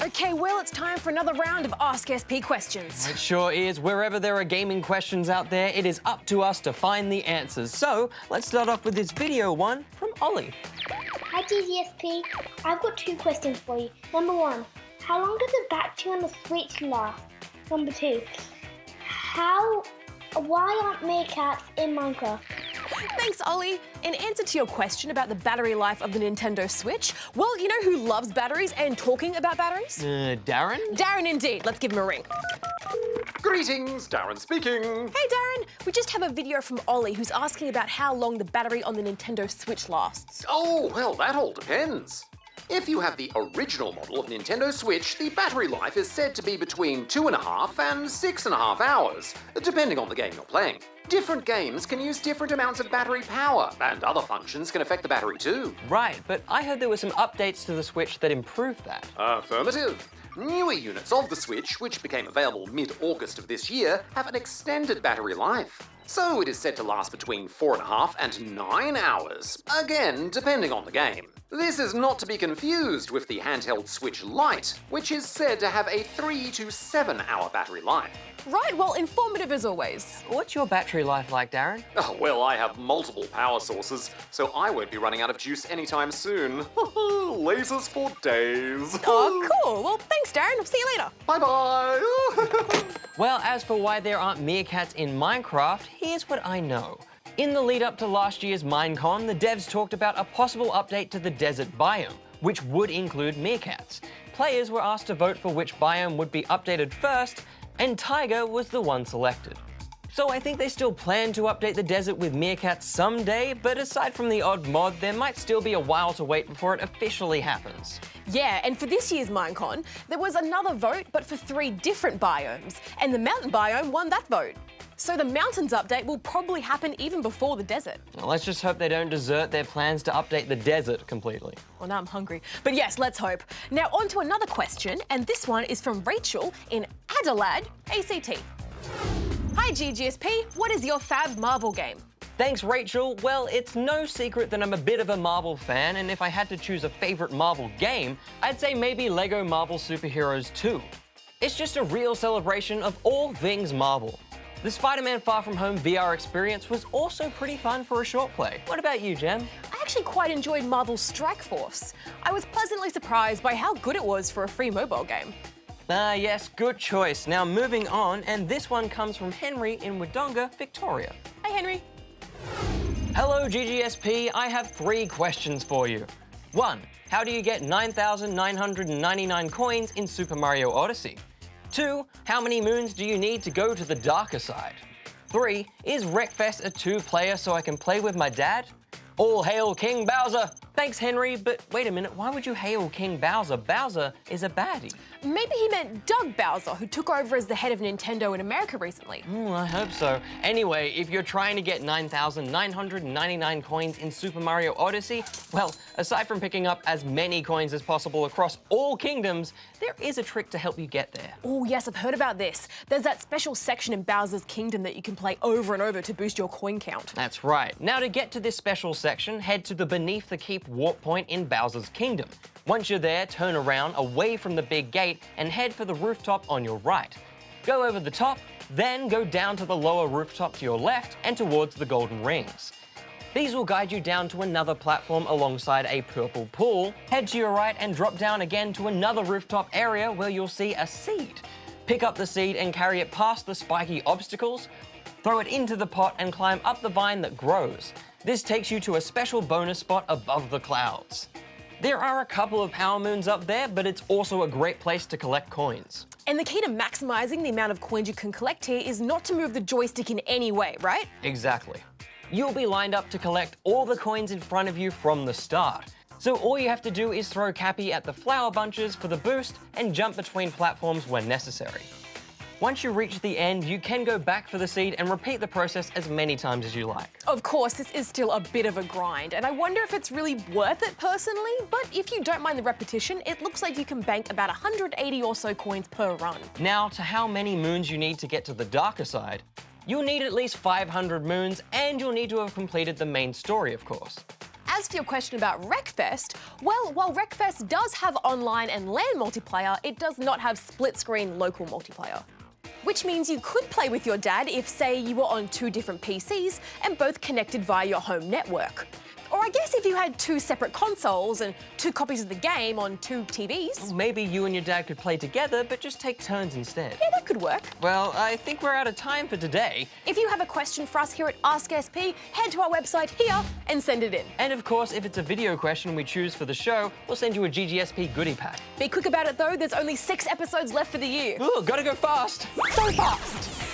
Okay, well, it's time for another round of Ask SP questions. It sure is. Wherever there are gaming questions out there, it is up to us to find the answers. So let's start off with this video one from Ollie. Hi GGSP, I've got two questions for you. Number one, how long does the battery on the Switch last? Number two, why aren't meerkats in Minecraft? Thanks, Ollie. In answer to your question about the battery life of the Nintendo Switch, well, you know who loves batteries and talking about batteries? Darren? Darren, indeed. Let's give him a ring. Greetings, Darren speaking. Hey, Darren. We just have a video from Ollie who's asking about how long the battery on the Nintendo Switch lasts. Oh, well, that all depends. If you have the original model of Nintendo Switch, the battery life is said to be between 2.5 and 6.5 hours, depending on the game you're playing. Different games can use different amounts of battery power, and other functions can affect the battery too. Right, but I heard there were some updates to the Switch that improved that. Affirmative. Newer units of the Switch, which became available mid-August of this year, have an extended battery life. So it is said to last between 4.5 and 9 hours, again depending on the game. This is not to be confused with the handheld Switch Lite, which is said to have a 3 to 7 hour battery life. Right, well, informative as always. What's your battery life like, Darren? Oh, well, I have multiple power sources, so I won't be running out of juice anytime soon. Lasers for days. Oh, cool. Well, thanks, Darren. I'll see you later. Bye-bye. Well, as for why there aren't meerkats in Minecraft, here's what I know. In the lead up to last year's Minecon, the devs talked about a possible update to the desert biome, which would include meerkats. Players were asked to vote for which biome would be updated first, and Taiga was the one selected. So I think they still plan to update the desert with meerkats someday, but aside from the odd mod, there might still be a while to wait before it officially happens. Yeah, and for this year's Minecon, there was another vote, but for 3 different biomes, and the mountain biome won that vote. So the mountains update will probably happen even before the desert. Well, let's just hope they don't desert their plans to update the desert completely. Well, now I'm hungry. But yes, let's hope. Now on to another question, and this one is from Rachel in Adelaide, ACT. Hi GGSP, what is your fab Marvel game? Thanks, Rachel. Well, it's no secret that I'm a bit of a Marvel fan, and if I had to choose a favorite Marvel game, I'd say maybe LEGO Marvel Superheroes 2. It's just a real celebration of all things Marvel. The Spider-Man Far From Home VR experience was also pretty fun for a short play. What about you, Jem? I actually quite enjoyed Marvel's Strike Force. I was pleasantly surprised by how good it was for a free mobile game. Yes, good choice. Now moving on, and this one comes from Henry in Wodonga, Victoria. Hey, Henry. Hello, GGSP. I have 3 questions for you. 1. How do you get 9,999 coins in Super Mario Odyssey? 2. How many moons do you need to go to the darker side? 3. Is Wreckfest a 2-player so I can play with my dad? All hail King Bowser! Thanks, Henry, but wait a minute, why would you hail King Bowser? Bowser is a baddie. Maybe he meant Doug Bowser, who took over as the head of Nintendo in America recently. I hope so. Anyway, if you're trying to get 9,999 coins in Super Mario Odyssey, well, aside from picking up as many coins as possible across all kingdoms, there is a trick to help you get there. Oh yes, I've heard about this. There's that special section in Bowser's Kingdom that you can play over and over to boost your coin count. That's right. Now to get to this special section, head to the Beneath the Keep warp point in Bowser's Kingdom. Once you're there, turn around away from the big gate and head for the rooftop on your right. Go over the top, then go down to the lower rooftop to your left and towards the golden rings. These will guide you down to another platform alongside a purple pool. Head to your right and drop down again to another rooftop area where you'll see a seed. Pick up the seed and carry it past the spiky obstacles, throw it into the pot and climb up the vine that grows. This takes you to a special bonus spot above the clouds. There are a couple of power moons up there, but it's also a great place to collect coins. And the key to maximizing the amount of coins you can collect here is not to move the joystick in any way, right? Exactly. You'll be lined up to collect all the coins in front of you from the start. So all you have to do is throw Cappy at the flower bunches for the boost and jump between platforms when necessary. Once you reach the end, you can go back for the seed and repeat the process as many times as you like. Of course, this is still a bit of a grind, and I wonder if it's really worth it personally, but if you don't mind the repetition, it looks like you can bank about 180 or so coins per run. Now, to how many moons you need to get to the darker side, you'll need at least 500 moons, and you'll need to have completed the main story, of course. as for your question about Wreckfest, well, while Wreckfest does have online and LAN multiplayer, it does not have split-screen local multiplayer. Which means you could play with your dad if, say, you were on 2 different PCs and both connected via your home network. Or I guess if you had 2 separate consoles and 2 copies of the game on 2 TVs. Maybe you and your dad could play together, but just take turns instead. Yeah, that could work. Well, I think we're out of time for today. If you have a question for us here at Ask SP, head to our website here and send it in. And of course, if it's a video question we choose for the show, we'll send you a GGSP goodie pack. Be quick about it though, there's only 6 episodes left for the year. Ooh, gotta go fast. So fast!